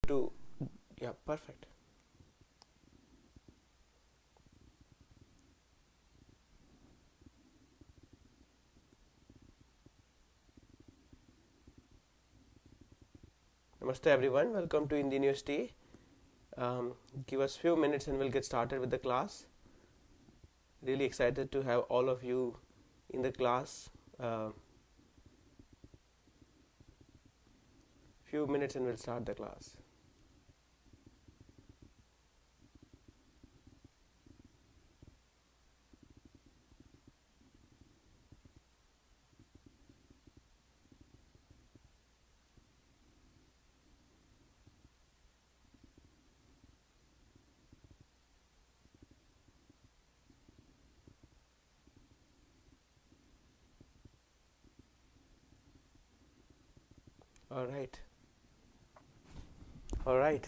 to, yeah, perfect. Namaste everyone, welcome to Indian University. Give us few minutes and we'll get started with the class. Really excited to have all of you in the class. Few minutes and we'll start the class. All right. All right.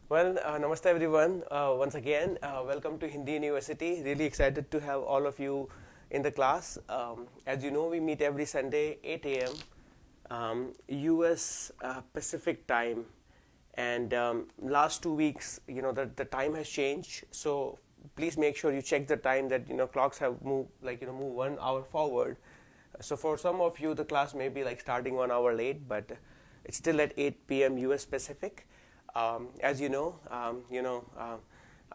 Well, namaste everyone. Once again, welcome to Hindi University. Really excited to have all of you in the class. As you know, we meet every Sunday, 8 a.m. US Pacific time. And last 2 weeks, the time has changed. So please make sure you check the time that, clocks have moved, move 1 hour forward. So for some of you, the class may be like starting 1 hour late, but it's still at 8 p.m. US Pacific. As you know,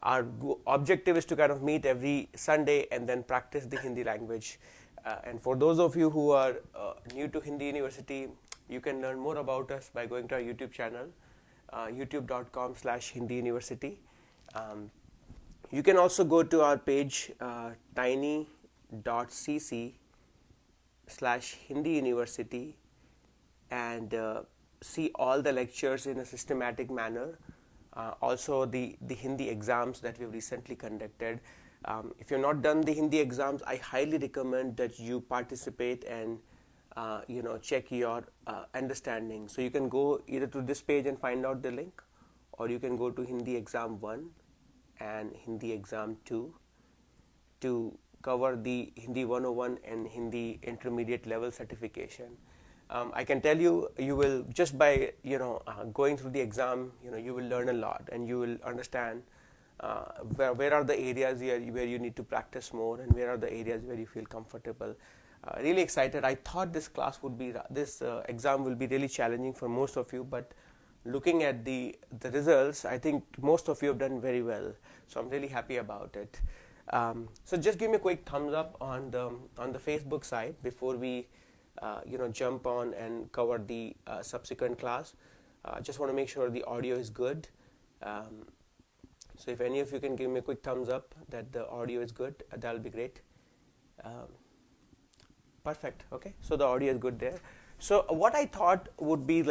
our objective is to kind of meet every Sunday and then practice the Hindi language. And for those of you who are new to Hindi University, you can learn more about us by going to our YouTube channel, youtube.com/Hindi University. You can also go to our page, tiny.cc/Hindi University, and see all the lectures in a systematic manner. Also the Hindi exams that we've recently conducted. If you've not done the Hindi exams, I highly recommend that you participate and check your understanding. So you can go either to this page and find out the link, or you can go to Hindi exam 1 and Hindi exam 2 to cover the Hindi 101 and Hindi intermediate level certification. I can tell you, you will just by going through the exam, you will learn a lot, and you will understand where are the areas where you need to practice more, and where are the areas where you feel comfortable. Really excited. I thought this exam will be really challenging for most of you, but looking at the results, I think most of you have done very well. So I'm really happy about it. So just give me a quick thumbs up on the Facebook side before we jump on and cover the subsequent class. Just want to make sure the audio is good. So if any of you can give me a quick thumbs up that the audio is good, that'll be great. Perfect. Okay, so the audio is good there. So what I thought would be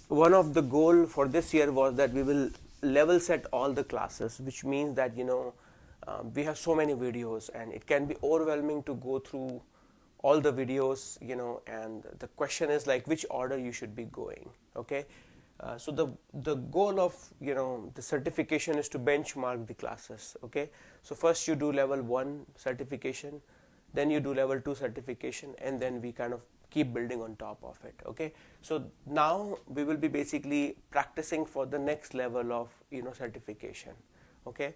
one of the goal for this year was that we will level set all the classes, which means that we have so many videos and it can be overwhelming to go through all the videos, and the question is like which order you should be going. Okay, so the goal of the certification is to benchmark the classes. Okay, so first you do level 1 certification, then you do level 2 certification, and then we kind of keep building on top of it. Okay, so now we will be basically practicing for the next level of certification. Okay,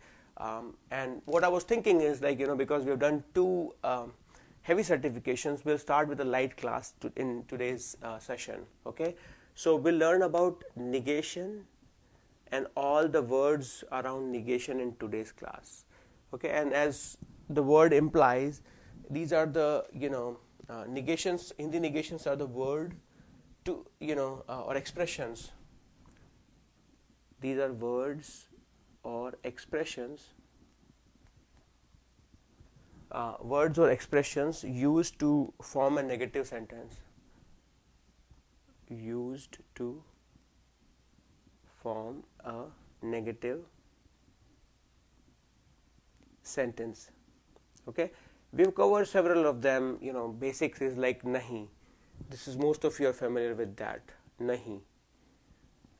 and what I was thinking is because we have done 2 heavy certifications, we'll start with a light class in today's session. Okay, so we'll learn about negation and all the words around negation in today's class. Okay, and as the word implies, these are the negations. Hindi negations are the word to or expressions. These are words or expressions. Words or expressions used to form a negative sentence. Used to form a negative sentence. Okay, we've covered several of them. Basics is like nahi. This is, most of you are familiar with that. Nahi,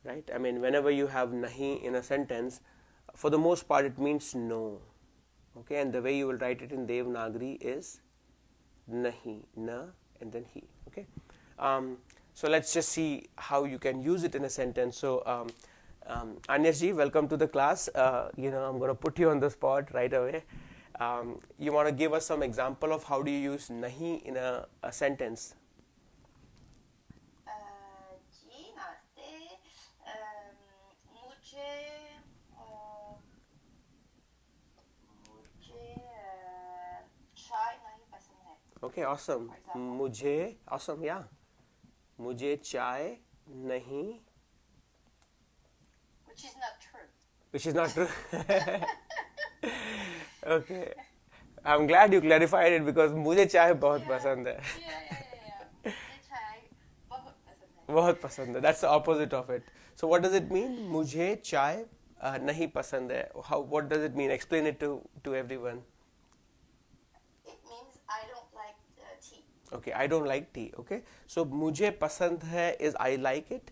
right? I mean, whenever you have nahi in a sentence, for the most part it means no. Okay, and the way you will write it in Devanagari is nahi, na, and then he. Okay, So let's just see how you can use it in a sentence. So Anya ji, welcome to the class. I'm going to put you on the spot right away. You want to give us some example of how do you use nahi in a sentence? जी नमस्ते मुझे चाय नहीं पसंद है. Okay, awesome. For example. मुझे awesome, yeah. मुझे चाय नहीं. Which is not true. Which is not true. Okay. I'm glad you clarified it because मुझे चाय बहुत पसंद है. Yeah. मुझे चाय बहुत पसंद है. बहुत पसंद है. That's the opposite of it. So what does it mean? मुझे चाय नहीं पसंद है. What does it mean? Explain it to everyone. It means I don't like tea. Okay, I don't like tea. Okay, so मुझे पसंद है is I like it.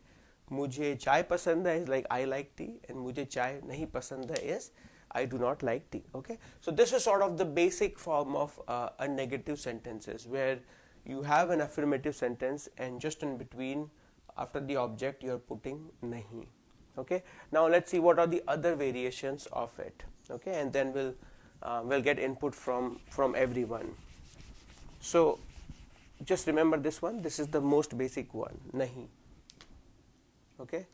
मुझे चाय पसंद है is like I like tea, and मुझे चाय नहीं पसंद है is I do not like tea. Okay, so this is sort of the basic form of a negative sentences where you have an affirmative sentence and just in between after the object you are putting nahi. Okay, now let's see what are the other variations of it. Okay, and then we'll get input from everyone. So just remember this one. This is the most basic one, nahi. Okay.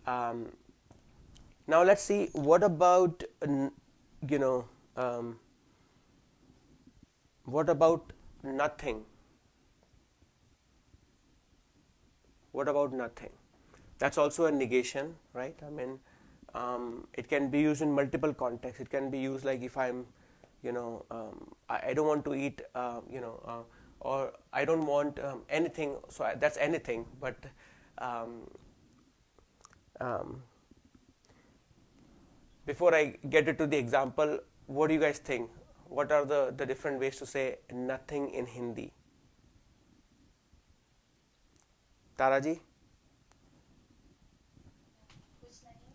Now let's see what about what about nothing. What about nothing? That's also a negation, right? I mean, it can be used in multiple contexts. It can be used like if I'm, I don't want to eat, or I don't want anything. So that's anything. But before I get into the example, what do you guys think? What are the different ways to say nothing in Hindi? Tara ji?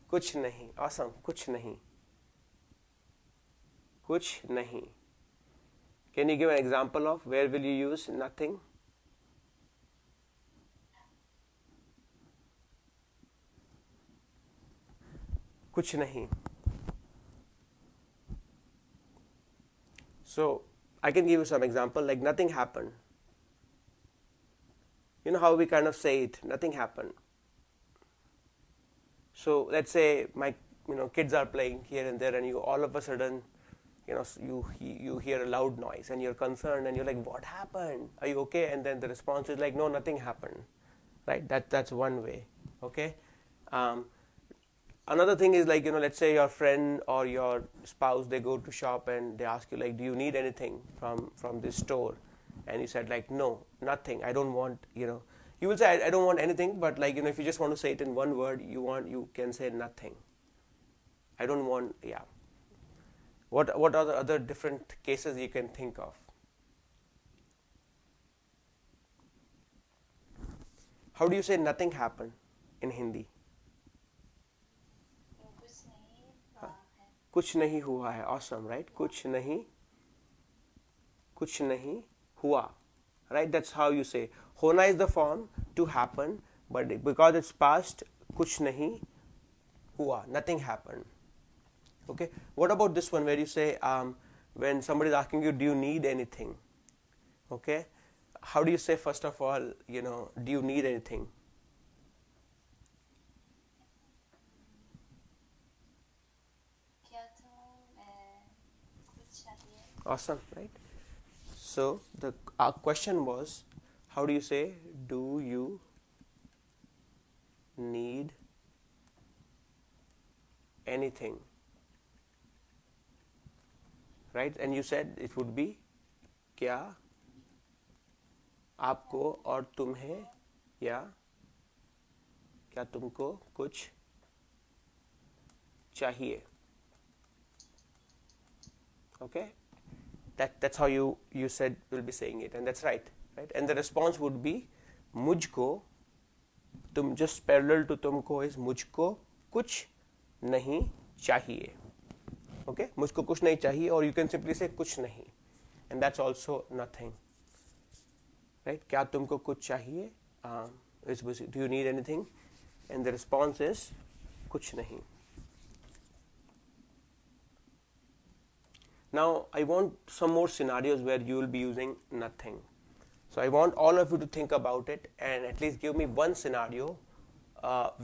कुछ नहीं. Awesome. कुछ नहीं. कुछ नहीं. Can you give an example of where will you use nothing? कुछ नहीं. So I can give you some example like nothing happened. You know how we kind of say it, nothing happened. So let's say my kids are playing here and there and you all of a sudden you hear a loud noise and you're concerned and you're like, what happened? Are you okay? And then the response is like, no, nothing happened. Right? That's one way. Okay. Another thing is like, let's say your friend or your spouse, they go to shop and they ask you like, do you need anything from this store? And you said like, no, nothing. I don't want, you will say I don't want anything, but like, if you just want to say it in one word, you can say nothing. I don't want, yeah. What are the other different cases you can think of? How do you say nothing happened in Hindi? कुछ नहीं हुआ है. Awesome, right? कुछ नहीं हुआ. Right? That's how you say. होना is the form to happen, but because it's past, कुछ नहीं हुआ. Nothing happened. Okay. What about this one where you say when somebody is asking you, do you need anything? Okay. How do you say first of all, do you need anything? Awesome, right? So our question was, how do you say, do you need anything? Right? And you said it would be, क्या आपको और तुम्हें या क्या तुमको कुछ चाहिए? Okay? That's how you said will be saying it, and that's right? And the response would be मुझको, तुम just parallel to तुमको is मुझको कुछ नहीं चाहिए. Okay, मुझको कुछ नहीं चाहिए, or you can simply say कुछ नहीं, and that's also nothing. Right? क्या तुमको कुछ चाहिए? Do you need anything? And the response is kuch nahi. Now I want some more scenarios where you will be using nothing. So I want all of you to think about it and at least give me one scenario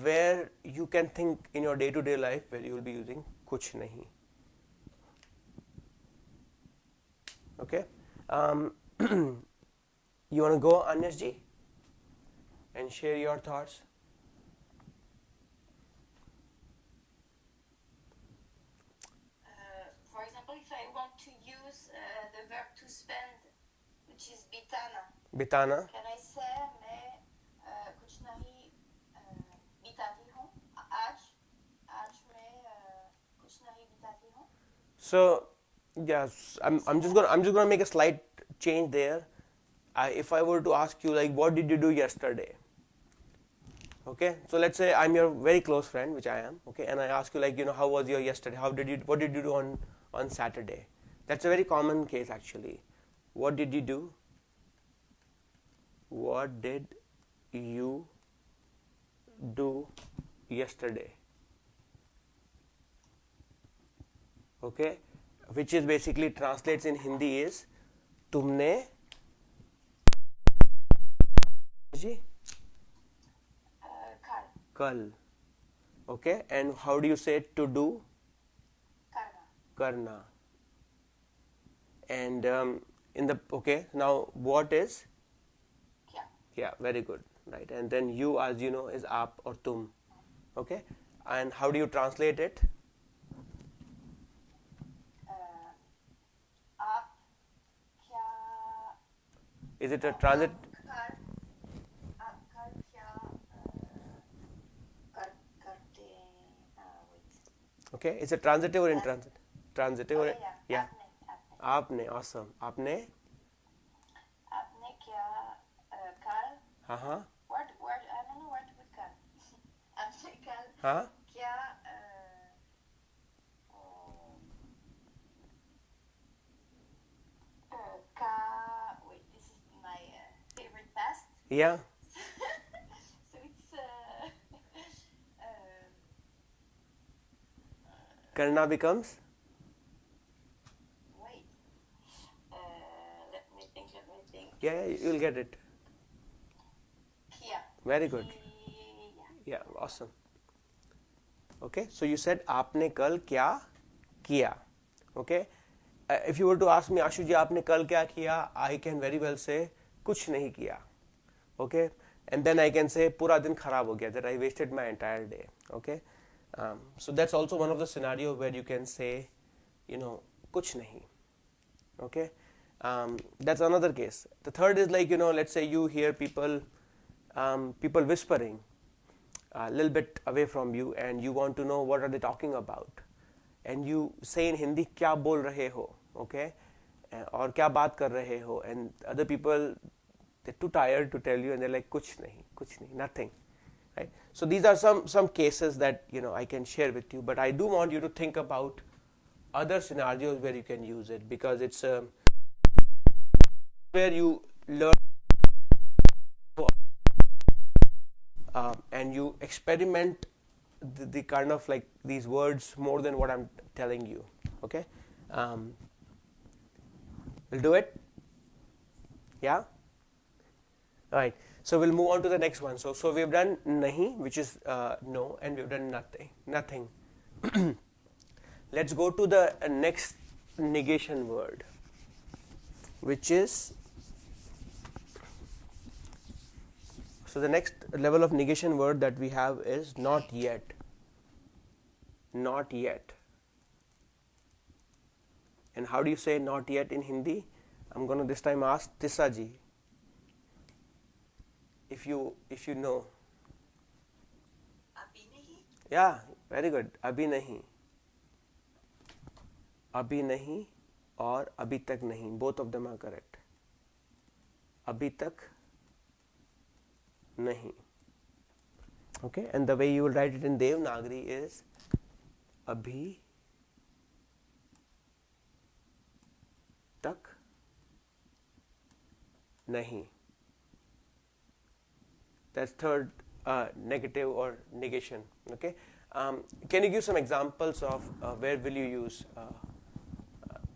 where you can think in your day-to-day life where you will be using kuch nahi. Okay. You want to go, Anyas ji, and share your thoughts? For example, if I want to use the verb to spend, which is bitana, Bitana. can I say मैं कुछ नहीं बिताती हूँ? आज मैं कुछ नहीं बिताती हूँ. So yes, I'm just gonna make a slight change there. If I were to ask you like, what did you do yesterday? Okay, so let's say I'm your very close friend, which I am. Okay, and I ask you like, how was your yesterday? What did you do on Saturday? That's a very common case actually. What did you do? What did you do yesterday? Okay, which is basically translates in Hindi is तुमने जी कल. Okay, and how do you say to do? Karna. And okay, now what is? Kya. Yeah, very good, right? And then you, as you know, is aap or tum. Okay, and how do you translate it? आप क्या Is it a transit? आप कल क्या करते wait. Okay, it's a transitive or intransitive? Transitive or yeah. आपने. Awesome. आपने क्या कल हाँ word I don't know what with कल आपने कल हाँ क्या wait, this is my favorite past. yeah. So it's Karna becomes wait. Let me think. yeah, you'll get it. Kia. Very good. Yeah, awesome. Okay, so you said आपने कल क्या किया. Okay, if you were to ask me, Ashu ji, आपने कल क्या किया? I can very well say कुछ नहीं किया. Okay, and then I can say पूरा दिन खराब हो गया, that I wasted my entire day. Okay, so that's also one of the scenario where you can say, कुछ नहीं. Okay, that's another case. The third is like, let's say you hear people whispering a little bit away from you and you want to know what are they talking about, and you say in Hindi क्या बोल रहे हो, okay, और क्या बात कर रहे हो, and other people, they're too tired to tell you and they're like कुछ नहीं, nothing, right? So these are some cases that I can share with you, but I do want you to think about other scenarios where you can use it, because it's where you learn and you experiment the kind of like these words more than what I'm telling you. Okay, we'll do it. Yeah. All right. So we'll move on to the next one. So we've done nahi, which is no, and we've done nothing. Let's go to the next negation word, which is, so the next level of negation word that we have is not yet. Not yet. And how do you say not yet in Hindi? I'm going to this time ask Tissa ji, if you know. अभी नहीं. Yeah, very good. अभी नहीं. अभी नहीं और अभी तक नहीं. Both of them are correct. अभी तक नहीं. Okay, and the way you will write it in Devanagari is अभी तक नहीं. That's third negative or negation. Okay. Can you give some examples of where will you use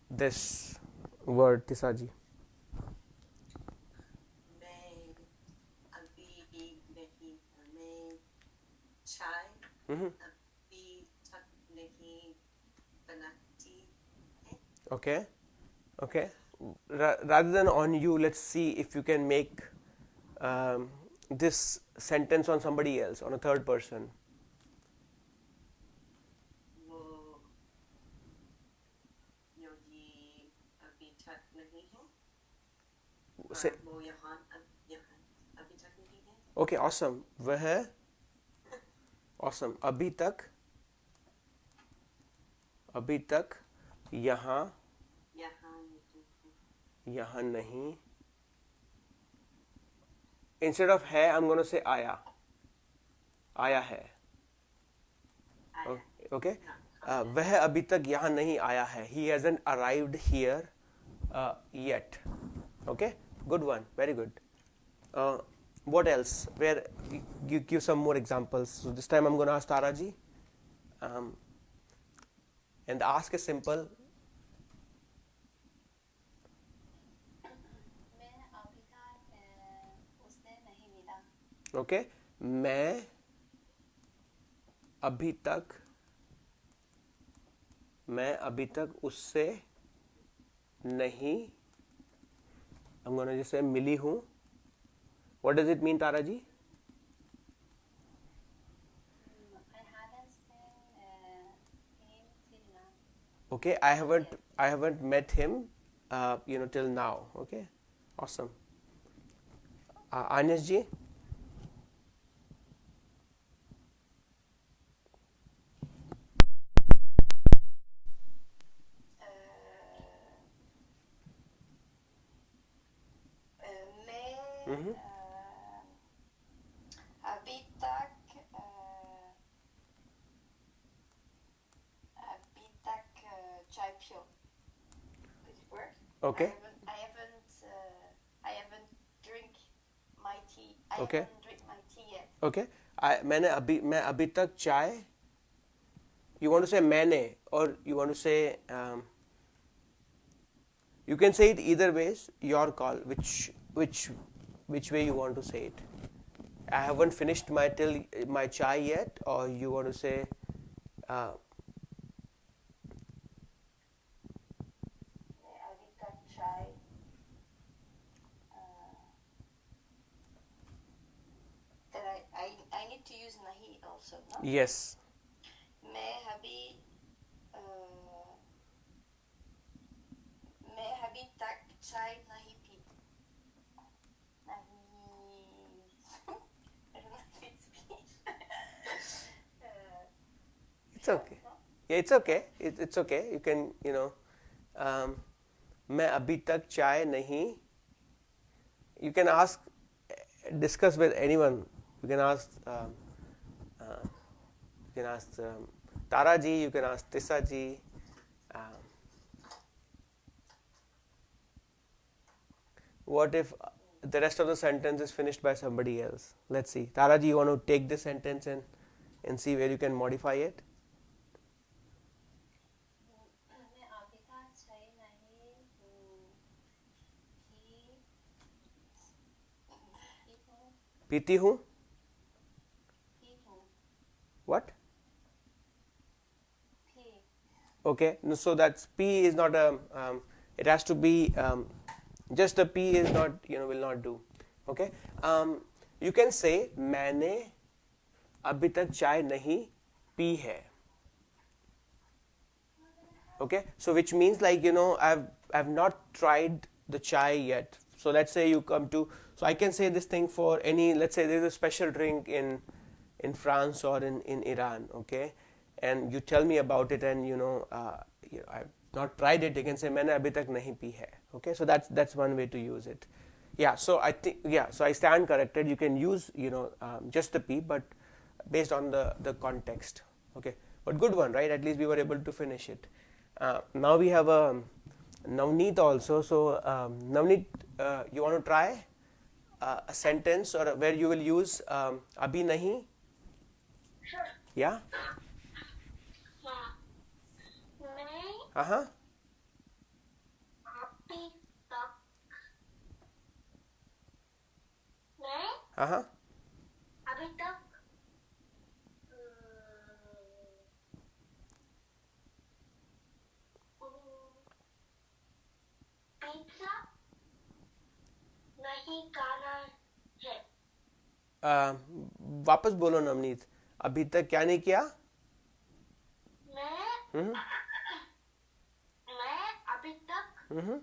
this word, Tisaji? मैं अभी नहीं मैं चाय Mm-hmm. अभी तक नहीं बनाती है. Okay. Okay. Rather than on you, let's see if you can make this sentence on somebody else, on a third person. वो योगी अभी तक नहीं है. Say, वो यहाँ अभी तक नहीं है. okay, awesome. वह awesome. अभी तक यहाँ यहाँ नहीं. Instead of है, I'm going to say आया. आया है. आया. Okay. वह अभी तक यहाँ नहीं आया है. He hasn't arrived here yet. Okay. Good one. Very good. What else? Where you give some more examples. So this time I'm going to ask Tara ji. And the ask is simple. मैं अभी तक उससे नहीं मिला. Okay. मैं अभी तक उससे नहीं. I'm going to just say मिली हूँ. What does it mean, Tara ji? I haven't seen him till now. Okay, I haven't met him, till now. Okay, awesome. Anish ji. मैं अभी तक चाय पियो. Could it work? Okay. I haven't drink my tea. I Okay. haven't drink my tea yet. Okay. मैं अभी तक चाय. You want to say मैंने, or you want to say you can say it either ways. Your call. Which way you want to say it? I haven't finished my chai yet, or you want to say मैं अभी तक चाय that I need to use nahi also, no? yes. मैं अभी तक चाय नहीं P. I don't know if it's speech. It's okay. Yeah, it's okay. It's okay. You can, मैं अभी तक चाय नहीं. You can discuss with anyone. You can ask Tara ji. You can ask Tissa ji. What if the rest of the sentence is finished by somebody else? Let's see. Tara ji, you want to take this sentence and see where you can modify it? मैं अभी तक चाय नहीं पीती हूँ. What? Okay. No, so that's P is not a. It has to be just the P is not, will not do. Okay. You can say मैंने अभी तक चाय नहीं पी है. Okay. So which means like I've not tried the chai yet. So let's say you come to. So I can say this thing for any. Let's say there's a special drink in France or in Iran. Okay. And you tell me about it, and I've not tried it. You can say मैंने अभी तक नहीं P है. Okay, so that's one way to use it. Yeah, so I think so I stand corrected. You can use just the P, but based on the context. Okay, but good one, right? At least we were able to finish it. Now we have a Navneet also. So Navneet, you want to try a sentence or where you will use abhi nahi? Sure. Yeah? हाँ, मैं Uh-huh. अभी तक मैं Uh-huh. अभी तक pizza नहीं खाना है. वापस बोलो नवनीत, अभी तक क्या नहीं किया? मैं अभी तक Mm-hmm.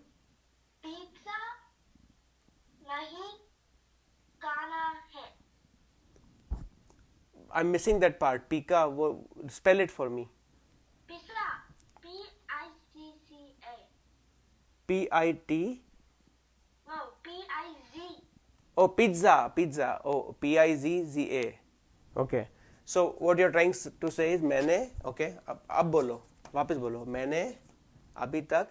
पिज्जा नहीं खाना है. I'm missing that part. Pika, spell it for me. Pizza Picca. P-I-T. No, Piz. Oh, pizza, pizza. Oh, P-I-Z-Z-A. Okay. So what you're trying to say is मैंने, okay, अब बोलो, वापस बोलो, मैंने अभी तक,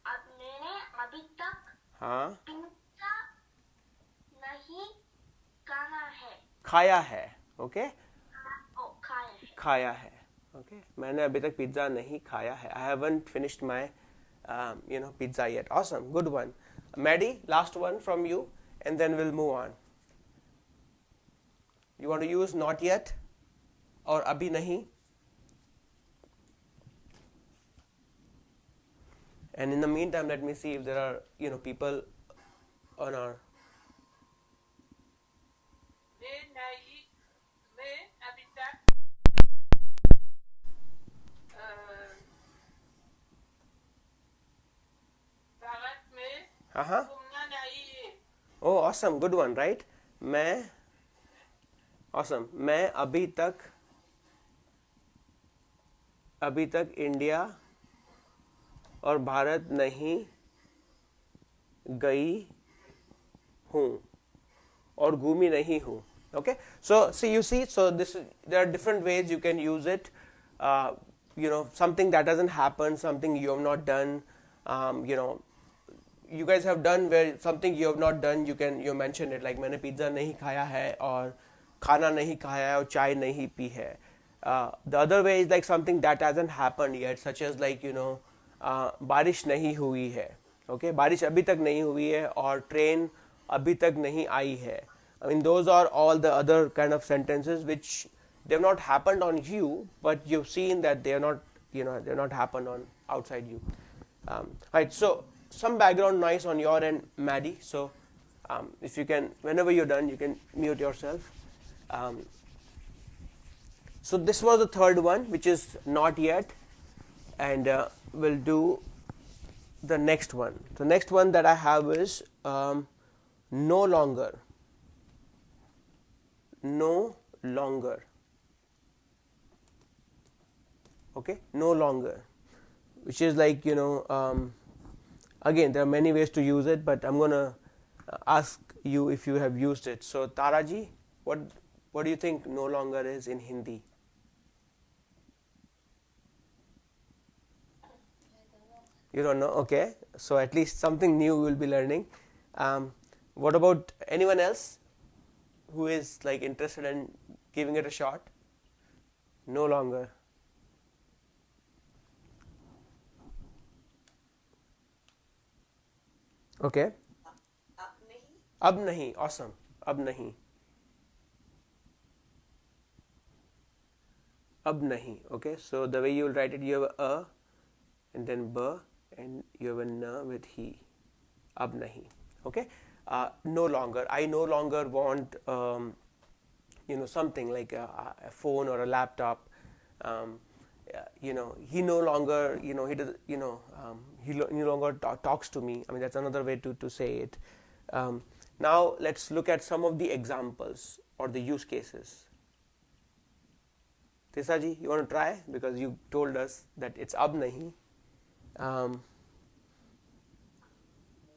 मैंने अभी तक हाँ, पिज्जा नहीं खाना है. खाया है, okay, खाया है. खाया है, okay. मैंने अभी तक पिज्जा नहीं खाया है. I haven't finished my, pizza yet. Awesome, good one. Maddie, last one from you, and then we'll move on. You want to use not yet or abhi nahi? And in the meantime, let me see if there are, people on our. मैं अभी तक भारत में Uh-huh. घूमना नहीं है. Oh, awesome, good one, right? Awesome. मैं अभी तक इंडिया और भारत नहीं गई हूँ और घूमी नहीं हूँ. Okay, so you see, so there are different ways you can use it. Something that doesn't happen, something you have not done. You guys have done where something you have not done, you mention it, like मैंने pizza नहीं खाया है और खाना नहीं खाया है और चाय नहीं पी है. The other way is like something that hasn't happened yet, such as like बारिश नहीं हुई है. Okay, बारिश अभी तक नहीं हुई है और ट्रेन अभी तक नहीं आई है. I mean, those are all the other kind of sentences which they've not happened on you, but you've seen that they're not happened on outside you. Right, so some background noise on your end, Maddie. So if you can, whenever you're done, you can mute yourself. So this was the third one, which is not yet, and we'll do the next one. The next one that I have is no longer. No longer. Okay, no longer, which is like again, there are many ways to use it, but I'm gonna ask you if you have used it. So Taraji, what do you think no longer is in Hindi? You don't know? Okay, so at least something new we'll be learning. What about anyone else who is like interested in giving it a shot? No longer. Okay. अब नहीं. अब नहीं. Awesome. अब नहीं. अब नहीं. Okay, so the way you will write it, you have a and then b and you have a n with he. Ab nahi. Okay, no longer. I no longer want something like a phone or a laptop. He no longer he does he no longer talks to me. I mean, that's another way to say it. Now let's look at some of the examples or the use cases. Tisa ji, you want to try, because you told us that it's ab nahi.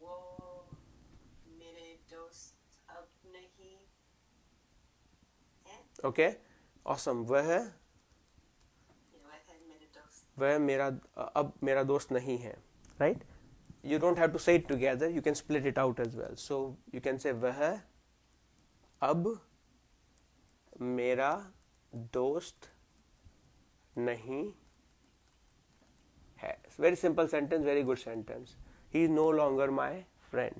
वो मेरे दोस्त अब नहीं हैं. Okay, awesome. वह वह है मेरे दोस्त. अब मेरा दोस्त नहीं है, right? you don't have to say it together, you can split it out as well. So you can say वह अब मेरा दोस्त नहीं है. Very simple sentence, very good sentence. He is no longer my friend.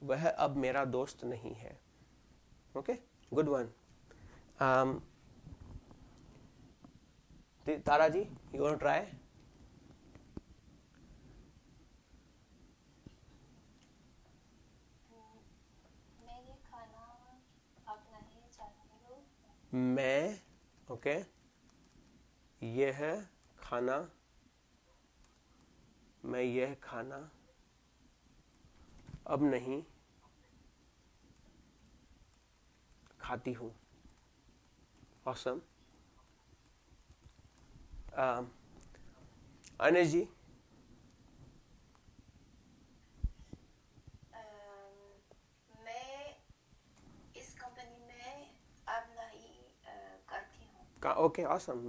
वह अब मेरा दोस्त नहीं है. Okay, good one. Tara ji, you want to try? मैं ये खाना अब नहीं चाहती हूँ. मैं, ओके, यह खाना, मैं यह खाना अब नहीं खाती हूँ. Awesome. अनिश जी, मैं इस कंपनी में अब नहीं करती हूँ. Okay, awesome.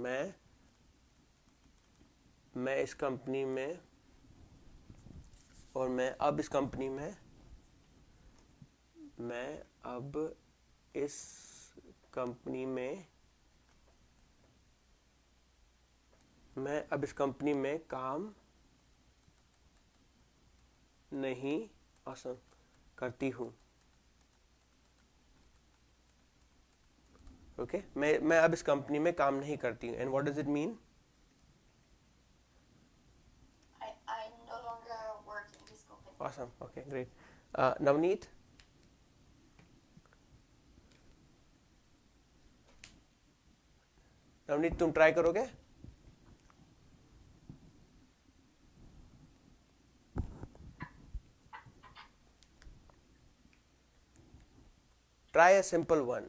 मैं इस कंपनी में, और मैं अब इस कंपनी में, मैं अब इस कंपनी में, मैं अब इस कंपनी में काम नहीं awesome करती हूँ. ओके, मैं अब इस कंपनी में काम नहीं करती हूँ. And what does it mean? I no longer work in this company. Awesome. Okay, great. Navneet? Navneet, तुम ट्राई करोगे? Try a simple one.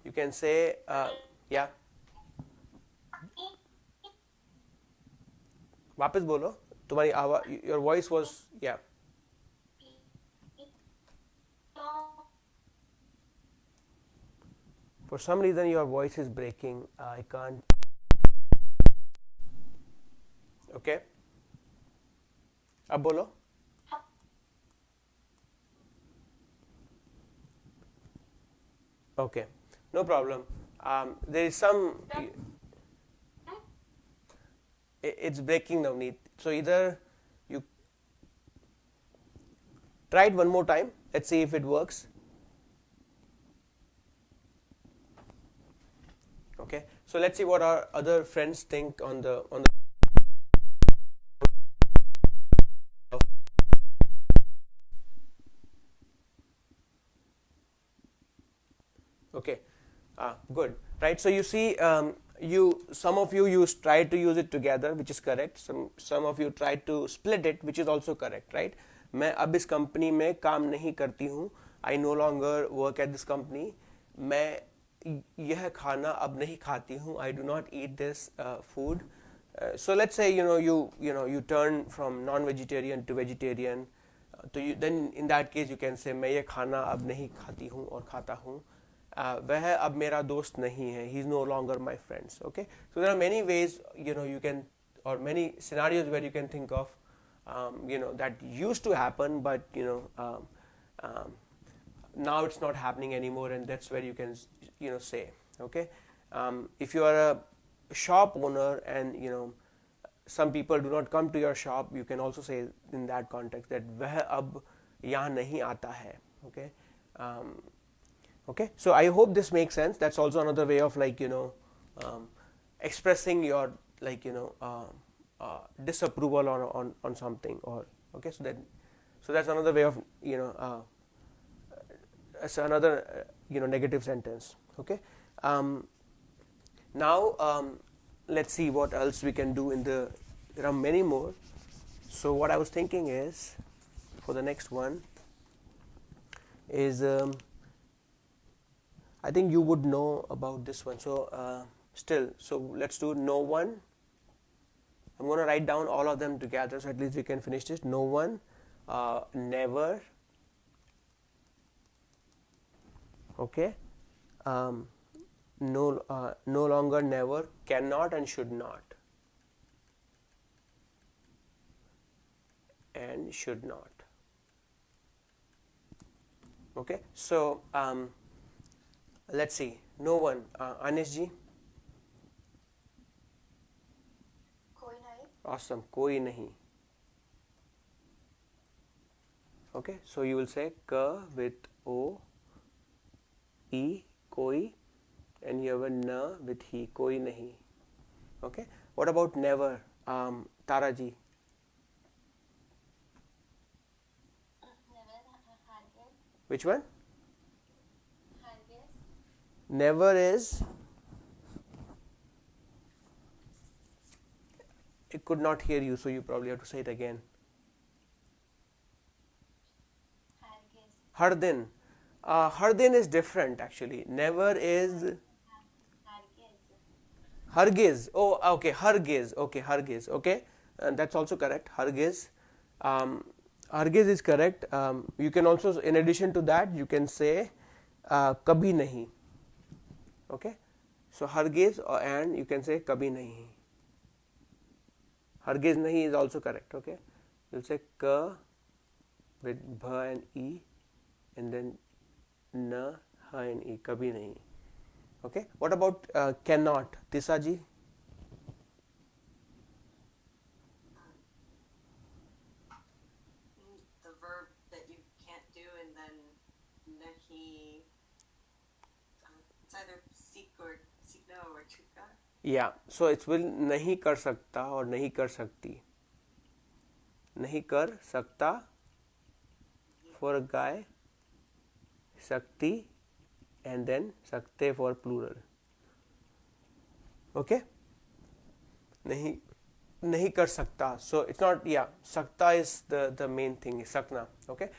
You can say, yeah. वापस बोलो. तुम्हारी आवाज, your voice was, yeah. For some reason your voice is breaking. I can't. Okay. अब बोलो. Okay, no problem. There is some. It's breaking now, Neet. So either you try it one more time. Let's see if it works. Okay. So let's see what our other friends think on the. Okay, good, right? So you see, some of you try to use it together, which is correct. Some of you try to split it, which is also correct, right? मैं अब इस company में काम नहीं करती हूँ. I no longer work at this company. मैं यह खाना अब नहीं खाती हूँ. I do not eat this food. So let's say you turn from non-vegetarian to vegetarian. Then in that case you can say मैं ये खाना अब नहीं खाती हूँ और खाता हूँ. वह अब मेरा दोस्त नहीं है. He is no longer my friends. Okay, so there are many ways you can, or many scenarios where you can think of that used to happen, but now it's not happening anymore, and that's where you can say. Okay, if you are a shop owner and some people do not come to your shop, you can also say in that context that वह अब यहाँ नहीं आता है. Okay. Okay, so I hope this makes sense. That's also another way of expressing your disapproval on something, or okay. So that's another way of it's another negative sentence. Okay. Now let's see what else we can do there are many more. So what I was thinking is, for the next one is I think you would know about this one. So so let's do no one. I'm going to write down all of them together, so at least we can finish this. No one, never, okay, no longer, never, cannot and should not. And should not. Okay, so let's see. No one. Anish ji. कोई नहीं. Awesome. कोई नहीं. Okay, so you will say ka with o, e, koi, and you have a na with he, koi nahi. Okay, what about never? Tara ji. Which one? Never is. I could not hear you, so you probably have to say it again. Har din. Har din is different actually. Never is. Hargiz. Oh, okay. Hargiz. Okay, Hargiz. Okay, that's also correct. Hargiz. Hargiz is correct. You can also, in addition to that, you can say kabhi nahi. Okay, so Hargiz and you can say kabhi nahi. Hargiz nahi is also correct. Okay, you'll say ka with bha and e, and then na, ha and e, kabhi nahi. Okay, what about cannot? Tisa ji. The verb that you can't do, and then nahi. It's either sikna or chuka. Yeah, so it will नहीं कर सकता और नहीं कर सकती. नहीं कर सकता for a guy, sakti, and then sakte for plural. Okay, नहीं कर सकता. So it's not, yeah, sakta is the main thing, sakna. Okay,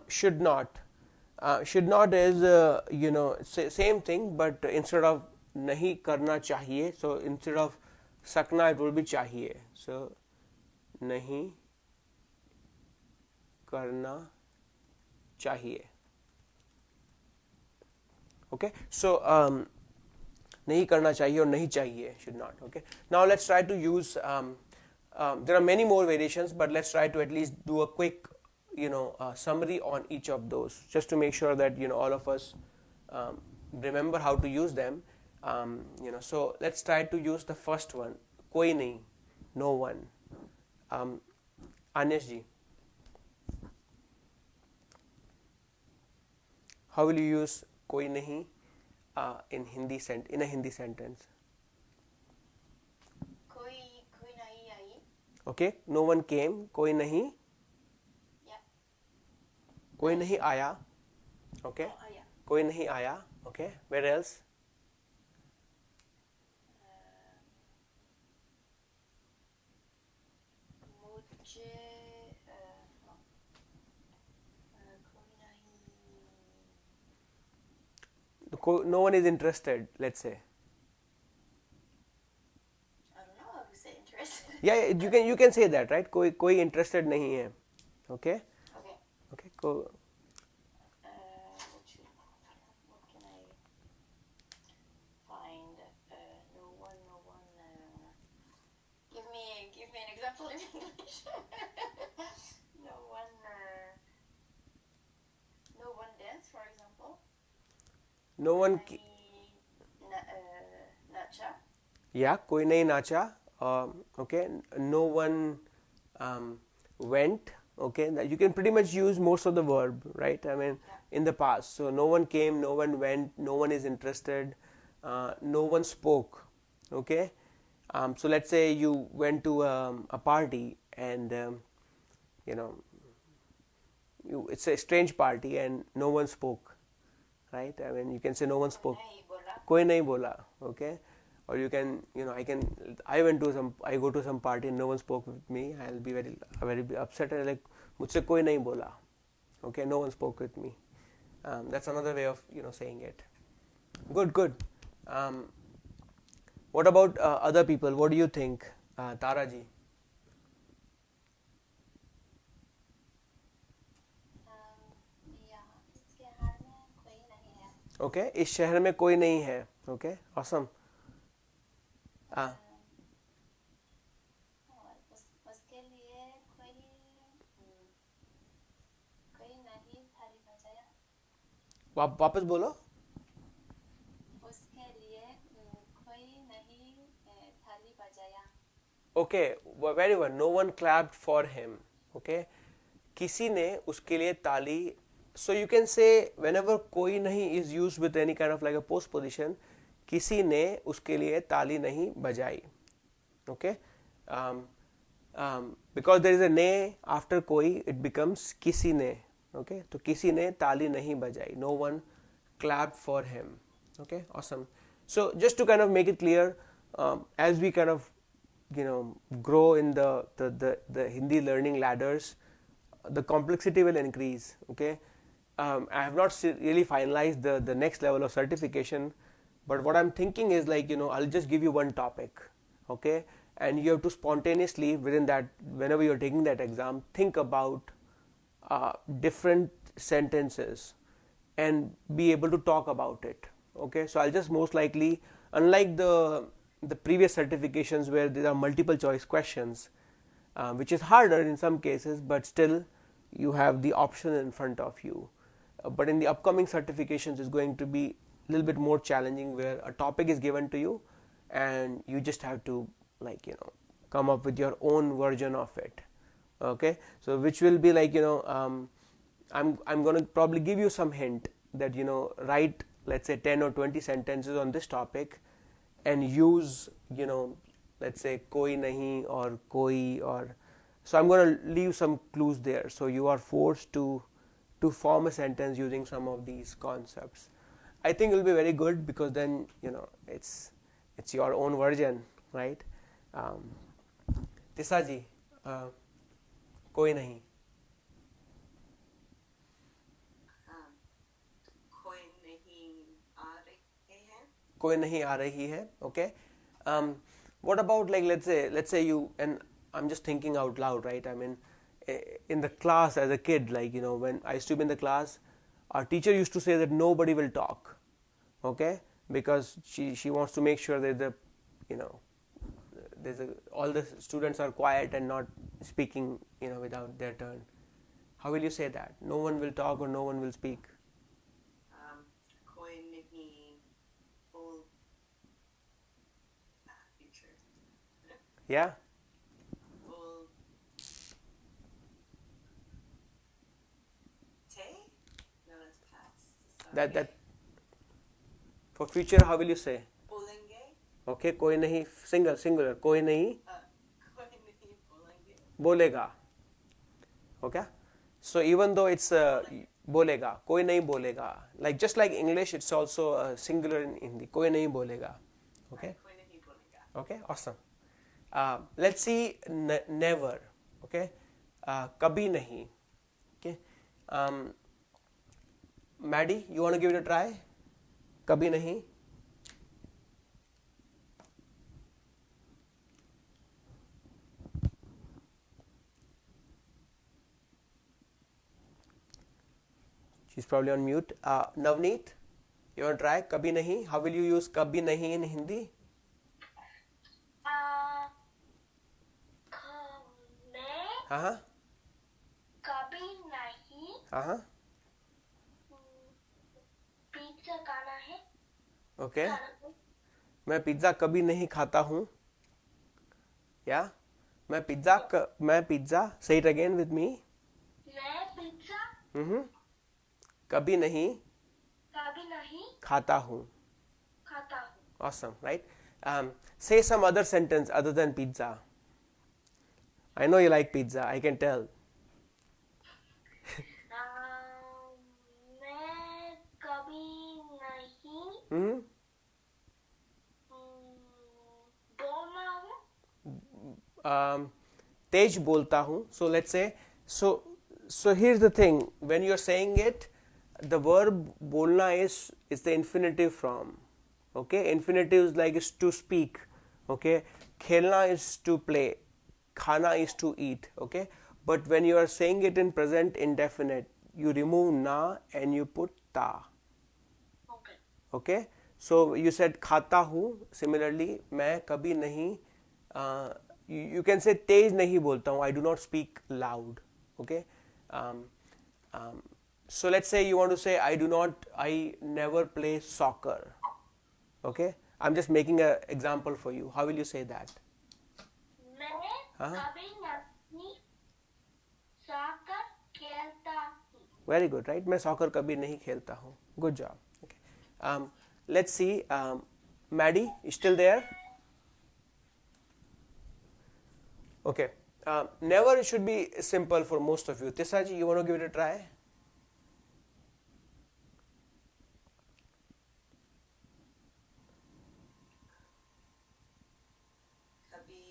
should not. Should not is same thing, but instead of नहीं करना चाहिए, so instead of sakna it will be चाहिए. So नहीं करना चाहिए. Okay, so नहीं करना चाहिए और नहीं चाहिए, should not. Okay, now let's try to use there are many more variations, but let's try to at least do a quick summary on each of those, just to make sure that all of us remember how to use them. So let's try to use the first one, कोई नहीं, no one. Anish ji, how will you use कोई नहीं in a Hindi sentence? कोई नहीं आई. Okay, no one came, कोई नहीं. Yeah. कोई नहीं आया. Okay, Oh, yeah. कोई नहीं आया. Okay, where else? मुझे कोई नहीं. No one is interested, let's say. I don't know how to say interested. Yeah, you can say that, right? कोई interested नहीं है. Okay, Okay. okay, What can I find? No one. Give me an example in English. No one dance, for example. no one. Nacha. Yeah, कोई नहीं नाचा. Okay, no one went. Okay, you can pretty much use most of the verb, right? I mean, in the past. So no one came, no one went, no one is interested, no one spoke. Okay, so let's say you went to a party and it's a strange party and no one spoke, right? I mean, you can say no one spoke. नहीं बोला. कोई नहीं बोला. Okay, or you can I go to some party and no one spoke with me. I'll be very upset and like मुझसे कोई नहीं बोला. Okay, no one spoke with me. That's another way of saying it. Good. What about other people? What do you think, Tara ji? Yeah, इसके हार में कोई नहीं है. Okay, इस शहर में कोई नहीं है. Okay, awesome. Uh, और उसके लिए कोई नहीं थाली बजाया. वापस बोलो. उसके लिए कोई नहीं थाली बजाया. Okay, very well. No one clapped for him. Okay, किसी ने उसके लिए ताली. So you can say whenever कोई नहीं is used with any kind of like a post position, किसी ने उसके लिए ताली नहीं बजाई. Okay, because there is a ने after कोई, it becomes किसी ने. Okay, तो किसी ने ताली नहीं बजाई. No one clapped for him. Okay, awesome. So just to kind of make it clear, as we kind of grow in the Hindi learning ladders, the complexity will increase. Okay, I have not really finalized the next level of certification, but what I'm thinking is like I'll just give you one topic. Okay, and you have to spontaneously within that, whenever you're taking that exam, think about different sentences and be able to talk about it. Okay, so I'll just most likely, unlike the previous certifications where there are multiple choice questions, which is harder in some cases, but still you have the option in front of you. But in the upcoming certifications is going to be a little bit more challenging, where a topic is given to you and you just have to come up with your own version of it. Okay, so which will be like I'm going to probably give you some hint that write, let's say 10 or 20 sentences on this topic and use let's say koi nahi or koi, or so I'm going to leave some clues there, so you are forced to form a sentence using some of these concepts. I think it will be very good, because then it's your own version, right? Tisa ji, koi nahi. कोई नहीं आ रही है. Okay, what about like let's say you, and I'm just thinking out loud, right? I mean, in the class as a kid, like when I used to be in the class, our teacher used to say that nobody will talk. Okay, because she wants to make sure that all the students are quiet and not speaking without their turn. How will you say that? No one will talk or no one will speak. कोई नहीं बोल future. Yeah. बोल te? No, that's past. Sorry. That for future, how will you say? बोलेंगे. Okay, कोई नहीं, singular, कोई नहीं कोई नहीं बोलेंगे. बोलेगा. Okay, so even though it's बोलेगा, कोई नहीं बोलेगा, like just like English, it's also singular in Hindi. कोई नहीं बोलेगा. Okay, कोई नहीं बोलेगा. okay, awesome. Let's see never. Okay, कभी नहीं. Okay, Maddie, you want to give it a try? कभी नहीं. She's probably on mute. Navneet, you want to try? Kabhi nahi. How will you use kabhi nahi in Hindi? मैं कभी नहीं pizza खाना है. Okay. मैं पिज्जा कभी नहीं खाता हूँ. Yeah. मैं pizza. Say it again with me. मैं पिज्जा कभी नहीं खाता हूँ. खाता हूँ. Awesome, right? Say some other sentence other than pizza. I know you like pizza. I can tell. मैं कभी नहीं बोलना हूँ. तेज बोलता हूँ. So let's say, so here's the thing. When you're saying it, the verb bolna is the infinitive form. Okay, infinitive is like is to speak. Okay, khelna is to play, khana is to eat. Okay, but when you are saying it in present indefinite, you remove na and you put ta. Okay. Okay, So you said खाता हूँ. Similarly, मैं कभी नहीं, you can say तेज नहीं बोलता हूँ. I do not speak loud. Okay. Um, so let's say you want to say I never play soccer. Okay. I'm just making an example for you. How will you say that? मैं हाँ. कभी नहीं soccer खेलता हूँ. Very good, right? मैं soccer कभी नहीं खेलता हूँ. Good job. Okay. Let's see. Maddie, you still there? Okay. Never should be simple for most of you. Tisaji, you want to give it a try? Kabhi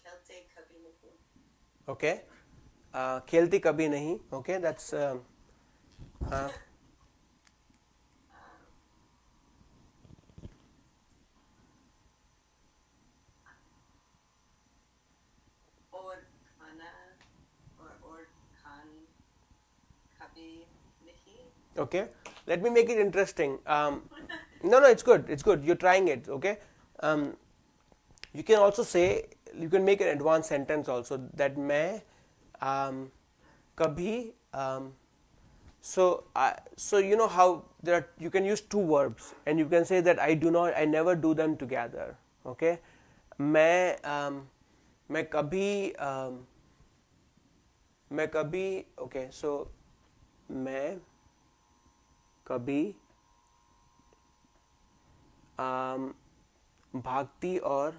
khelte kabhi nahi. Okay. खेलती कभी नहीं. Okay, that's Or khana or khan kabhi nahi. okay. Let me make it interesting. No, it's good. It's good. You're trying it. Okay. You can also say, you can make an advanced sentence also that मैं कभी so you know how you can use two verbs and you can say that I never do them together. Okay. मैं कभी okay, so मैं कभी भागती और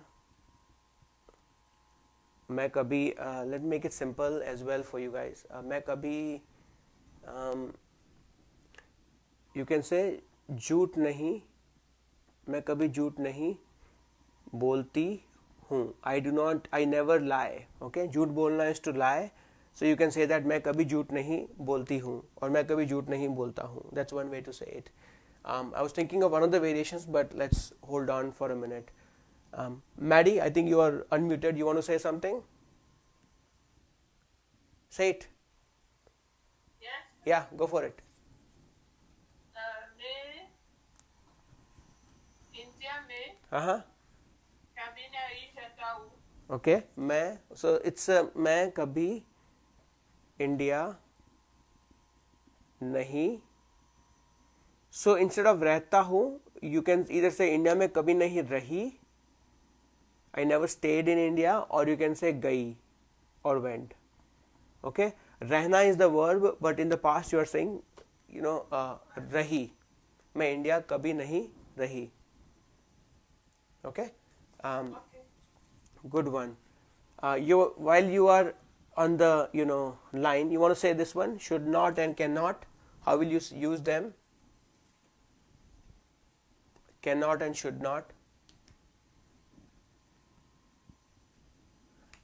मैं कभी let me make it simple as well for you guys. मैं कभी you can say झूठ नहीं, मैं कभी झूठ नहीं बोलती हूँ. I never lie. Okay, झूठ बोलना is to lie. So you can say that मैं कभी झूठ नहीं बोलती हूँ और मैं कभी झूठ नहीं बोलता हूँ. That's one way to say it. I was thinking of another variations, but let's hold on for a minute. Maddie, I think you are unmuted. You want to say something? Say it. Yes. Yeah, go for it. मैं India में Uh-huh. कभी नहीं रहता हूँ. Okay. So it's मैं कभी India नहीं. So instead of रहता हूँ, you can either say India में कभी नहीं रही, I never stayed in India, or you can say गई or went. Okay. रहना is the verb, but in the past you are saying, रही. मैं इंडिया कभी नहीं रही. Okay. Okay. Good one. While you are on the line, you want to say this one, should not and cannot. How will you use them? Cannot and should not.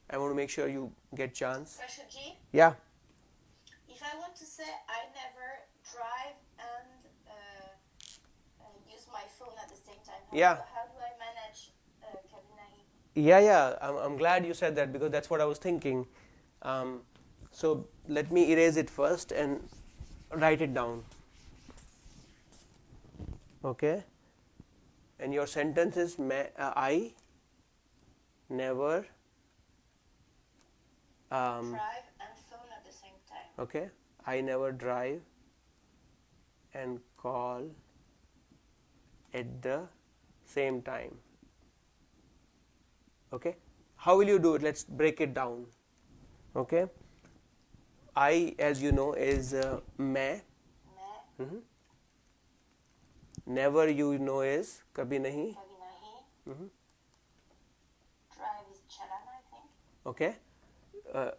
I want to make sure you get chance. Ashu Ji, Yeah. if I want to say I never drive and use my phone at the same time, how do I manage kabhi nahi? Yeah. I'm glad you said that because that's what I was thinking. So let me erase it first and write it down. Okay. And your sentence is I never Drive and phone at the same time. okay, I never drive and call at the same time. Okay, how will you do it? Let's break it down. Okay, I, as you know, is मैं. मैं Never, you know, is कभी नहीं. kabhi nahi. Drive is chalana, I think. Okay,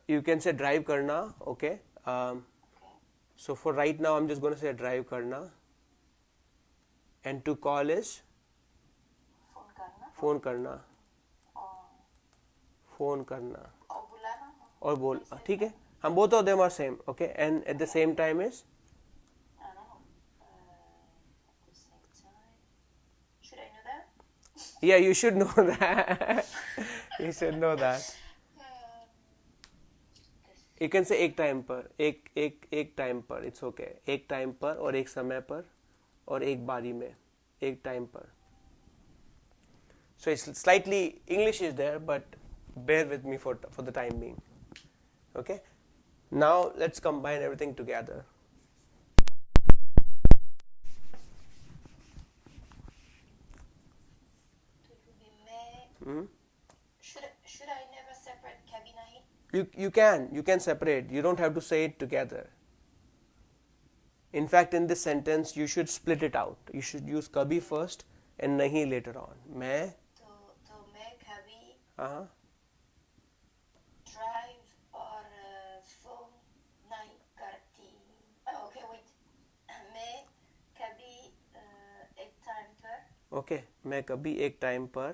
you can say drive करना. Okay, Okay. so for right now I'm just going to say drive करना, and to call is Phone karna phone करना. or phone करना bulana. और बोल. ठीक है, हम both of them are same. Okay, and at the same time is I don't know. At the same time. Should I know that? yeah, you should know that. You should know that. You can say एक time पर, एक time पर, it's okay. एक time पर और एक समय पर और एक बारी में, एक टाइम पर. So it's slightly English is there, but bear with me for the time being. Okay. Now let's combine everything together. So it would be me. Hmm? Should I never separate kabi nahi? You can separate. You don't have to say it together. In fact, in this sentence, you should split it out. You should use kabhi first and nahi later on. मैं तो मैं कभी हाँ drive और phone नहीं करती. Okay, wait. मैं कभी एक time पर ओके मैं कभी एक टाइम पर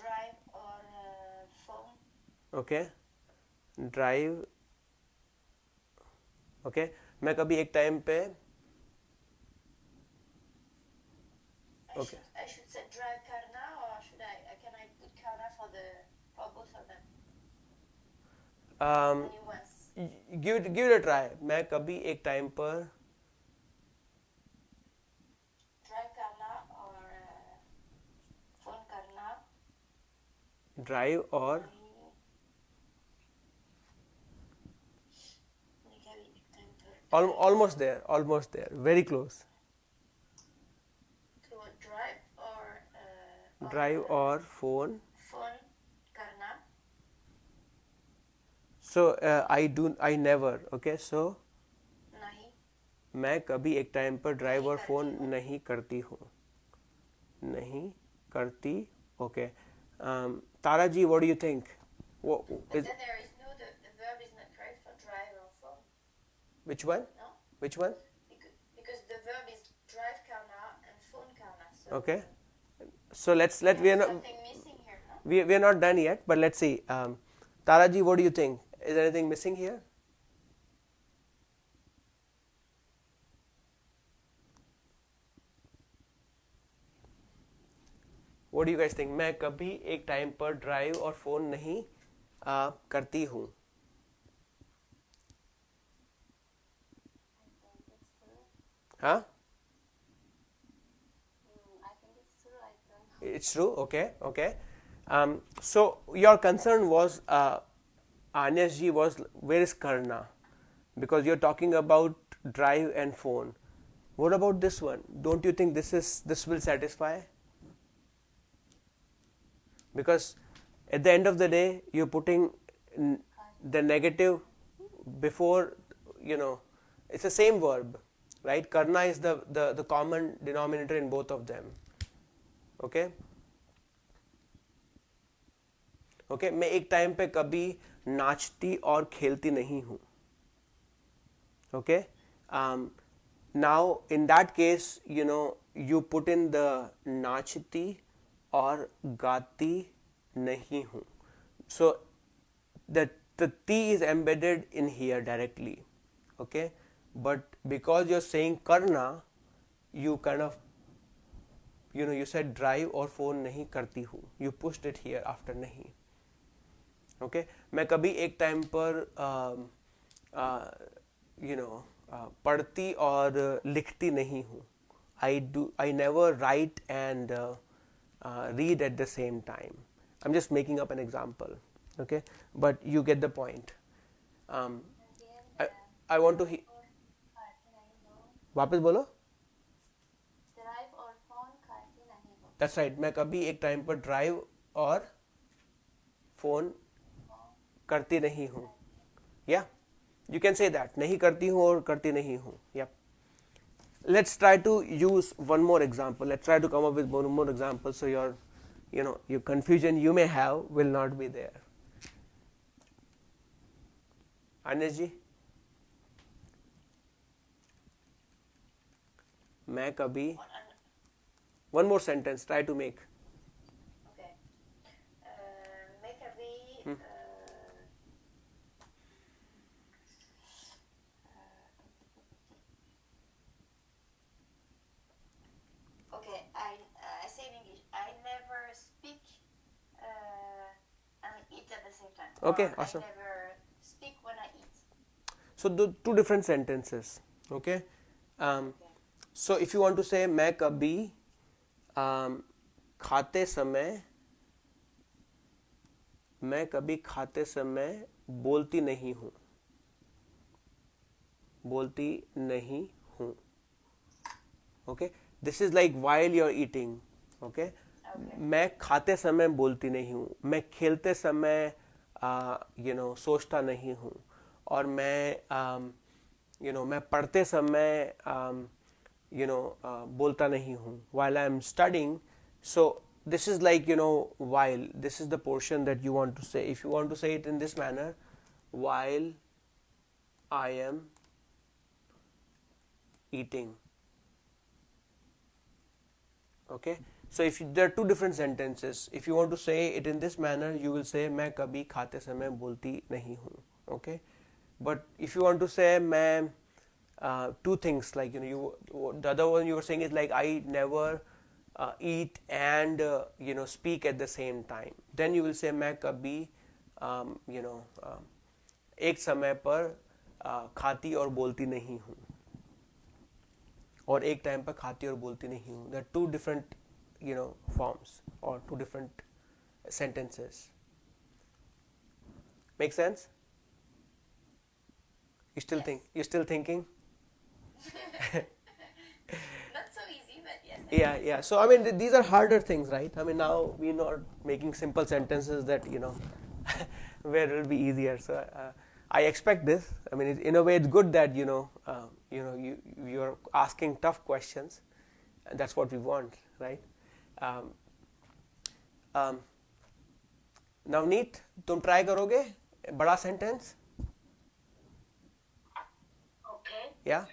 drive और phone ओके ड्राइव ओके मैं कभी एक टाइम पे Okay. I should say drive karna, or should can I put karna for both of them? Only once. give it a try. मैं कभी एक टाइम पर Drive karna or phone karna. Drive और मैं कभी एक time पर almost there, very close. to drive or drive और phone. phone karna. So I never. Okay, so नहीं. मैं कभी एक टाइम पर ड्राइव और फोन नहीं करती हूँ. नहीं करती. Okay. Tara ji, what do you think? What But is then there is no the verb is not correct for drive or phone. which one? No, Which one? because the verb is drive karna and phone karna. So Okay. So let we are there's not something missing here, no? we are not done yet, but let's see. Tara ji, what do you think? Is there anything missing here? What do you guys think? मैं कभी एक time पर drive और phone नहीं करती हूँ. हाँ? I think it's true. I don't know. It's true. Okay. So your concern was Agnes ji was where is karna, because you're talking about drive and phone. What about this one? Don't you think this will satisfy? Because at the end of the day, you're putting the negative before, it's the same verb, right? Karna is the common denominator in both of them. Okay. Okay, मैं एक time पे कभी नाचती और खेलती नहीं हूँ. Okay. Now in that case, you put in the नाचती और गाती नहीं हूँ. So the T is embedded in here directly. Okay. But because you're saying karna, you kind of you said drive or phone नहीं करती हूँ. You pushed it here after नहीं. Okay. मैं कभी एक टाइम पर पढ़ती और लिखती नहीं हूँ. I never write and read at the same time. I'm just making up an example. Okay, but you get the point. I want to वापस बोलो. Drive or phone करती नहीं हूँ. That's right. मैं कभी एक टाइम पर ड्राइव और फोन करती नहीं हूँ. Yeah, you can say that. नहीं करती हूँ और करती नहीं हूँ. Yep. Let's try to use one more example. Let's try to come up with one more example so your confusion you may have will not be there. Anis ji, मैं कभी one more sentence try to make. Okay. मैं कभी okay, I say in English. I never speak and eat at the same time. Okay, Or awesome. I never speak when I eat. So the two different sentences. Okay. So if you want to say मैं कभी खाते समय बोलती नहीं हूँ. Okay, this is like while you're eating. Okay, मैं खाते समय बोलती नहीं हूँ. मैं खेलते समय सोचता नहीं हूँ. और मैं पढ़ते समय बोलता नहीं हूँ. While I'm studying, so this is like while, this is the portion that you want to say. If you want to say it in this manner, while I am eating. Okay, so if there are two different sentences. If you want to say it in this manner, you will say मैं कभी खाते समय बोलती नहीं हूँ. Okay, but if you want to say मैं two things, like the other one you were saying is like I never eat and speak at the same time. Then you will say मैं कभी एक समय पर खाती और बोलती नहीं हूँ, और एक टाइम पर खाती और बोलती नहीं हूँ. There are two different forms or two different sentences. Make sense? You still think? You still thinking? Not so easy, but yes. Yeah. So I mean, these are harder things, right? I mean, now we're not making simple sentences that where it will be easier. So I expect this. I mean, in a way, it's good that you're asking tough questions. And that's what we want, right? Navneet, तुम try करोगे बड़ा sentence? Okay. Yeah.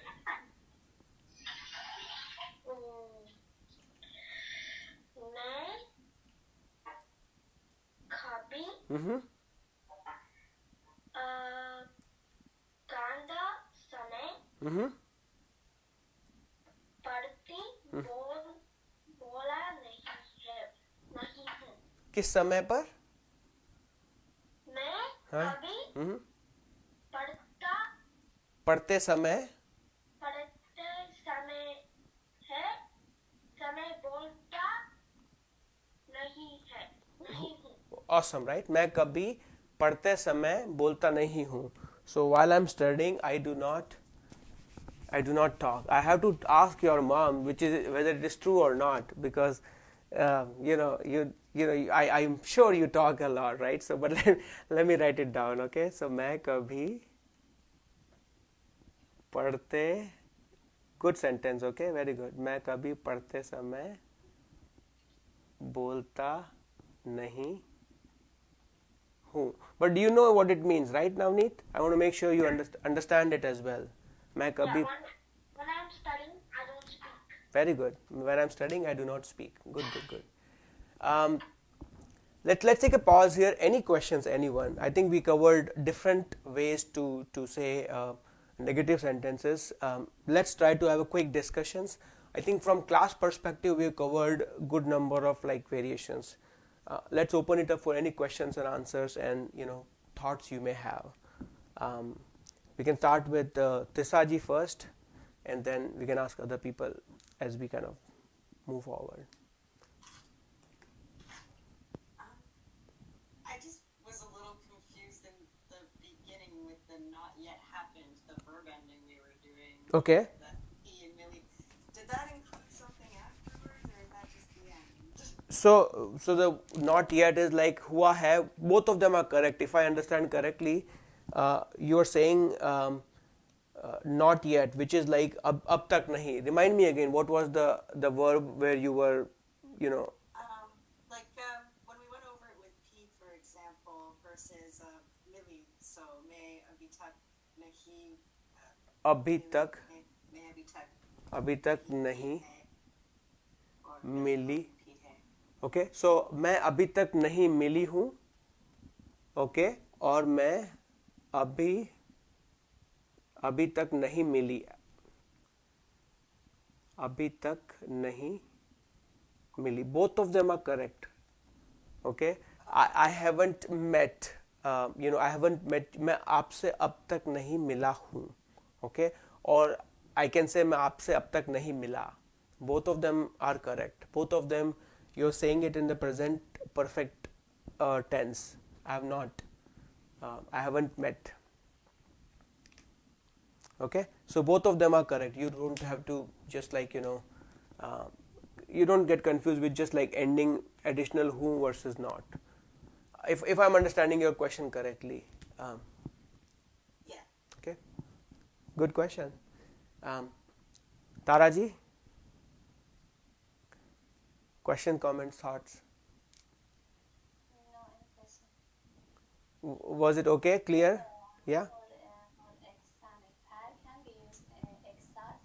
मैं कभी कांदा समय पढ़ती बोला नहीं हूँ. किस समय पर? मैं हाँ? कभी पढ़ते समय है समय बोलता नहीं हूँ. Awesome, right? मैं कभी पढ़ते समय बोलता नहीं हूँ. So while I'm studying, I do not talk. I have to ask your mom whether it is true or not, because I'm sure you talk a lot, right? So but let me write it down. Okay, so मैं कभी पढ़ते, good sentence. Okay, very good. मैं कभी पढ़ते समय बोलता नहीं हूँ. But do you know what it means, right, Navneet? I want to make sure you understand it as well. मैं कभी When I'm studying, I don't speak. Very good. When I'm studying, I do not speak. Good. Let's take a pause here. Any questions, anyone? I think we covered different ways to say negative sentences. Let's try to have a quick discussions. I think from class perspective, we have covered good number of variations. Let's open it up for any questions and answers and thoughts you may have. We can start with Tisaji first, and then we can ask other people as we kind of move forward. I just was a little confused in the beginning with the not yet happened, the verb ending we were doing. Okay. That he and Millie. Did that include something afterwards, or is that just the end? So the not yet is like hua hai. Both of them are correct. If I understand correctly, you are saying not yet, which is like ab tak nahi. Remind me again, what was the verb where you were, When we went over it with P, for example, versus Millie. So may abhi tak nahi. अभी तक नहीं Or milli. P hai. Okay, so मैं अभी तक नहीं मिली हूँ. Okay, और मैं अभी तक नहीं मिली. अभी तक नहीं मिली. Both of them are correct. Okay, I haven't met. I haven't met. मैं आपसे अब तक नहीं मिला हूँ. Okay, or I can say मैं आपसे अब तक नहीं मिला. Both of them are correct. Both of them, you're saying it in the present perfect tense. I have not. I haven't met. Okay, so both of them are correct. You don't have to just like you don't get confused with just like ending additional whom versus not. If I'm understanding your question correctly. Yeah. Okay, good question. Taraji, question, comments, thoughts. No, any question. Was it okay, clear? Yeah. For exam, can we use exat?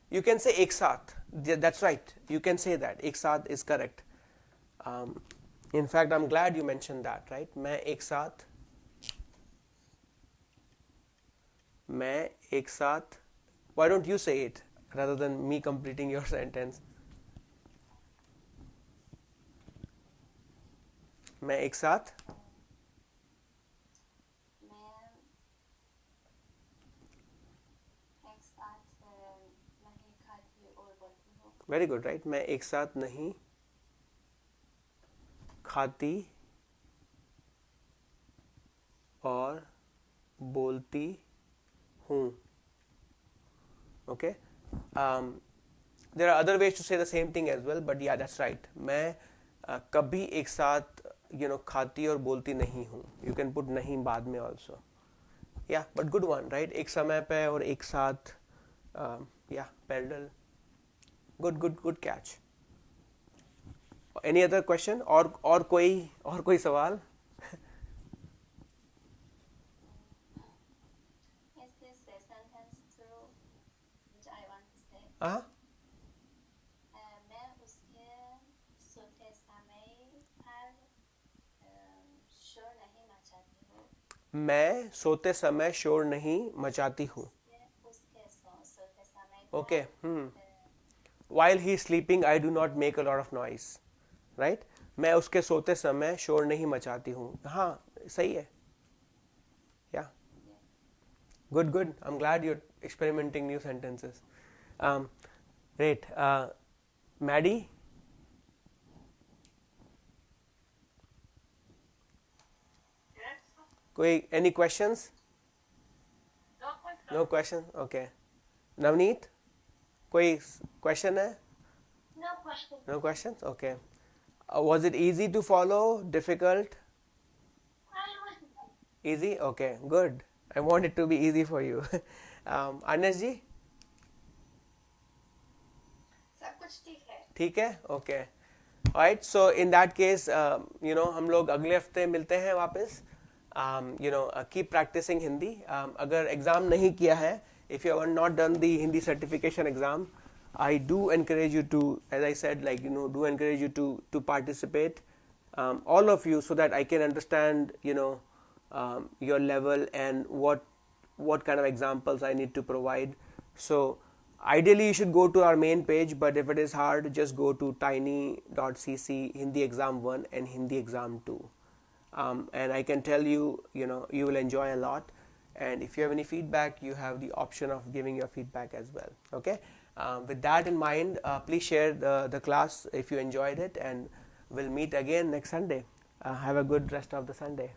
You can say ek saath. That's right. You can say that. Ek saath is correct. In fact, I'm glad you mentioned that, right? मैं एक साथ. Why don't you say it rather than me completing your sentence? मैं एक साथ. मैं exat नहीं खाती और बोलती हूँ. Very good, right? मैं एक साथ नहीं खाती और बोलती हूँ. Okay. There are other ways to say the same thing as well, but yeah, that's right. मैं कभी एक साथ खाती और बोलती नहीं हूँ. You can put नहीं बाद में also. Yeah, but good one, right? एक समय पे और एक साथ. Yeah, parallel. Good catch. Any other question? और कोई सवाल? Is this a sentence true? Which I want to say. मैं उसके सोते समय पर शोर नहीं मचाती हूँ. मैं सोते समय शोर नहीं मचाती हूँ. उसके सोते समय पर Okay. While he is sleeping, I do not make a lot of noise. Right? मैं उसके सोते समय शोर नहीं मचाती हूँ. हाँ, सही है. Yeah. Good. I'm glad you're experimenting new sentences. Great. Maddie? Yes. Any questions? No question. No question? Okay. Navneet? कोई question है? No question. No questions? Okay. Was it easy to follow? Difficult? I was Easy? Okay, good. I want it to be easy for you. Anas ji? सब कुछ ठीक है. ठीक है? Okay. Alright, so in that case, हम लोग अगले हफ्ते मिलते हैं वापस. Keep practicing Hindi. अगर एग्ज़ाम नहीं किया है, if you have not done the Hindi certification exam, I do encourage you to, as I said, do encourage you to participate, all of you, so that I can understand, your level and what kind of examples I need to provide. So ideally you should go to our main page, but if it is hard, just go to tiny.cc Hindi exam 1 and Hindi exam 2. And I can tell you, you will enjoy a lot. And if you have any feedback, you have the option of giving your feedback as well. Okay. With that in mind, please share the class if you enjoyed it, and we'll meet again next Sunday. Have a good rest of the Sunday.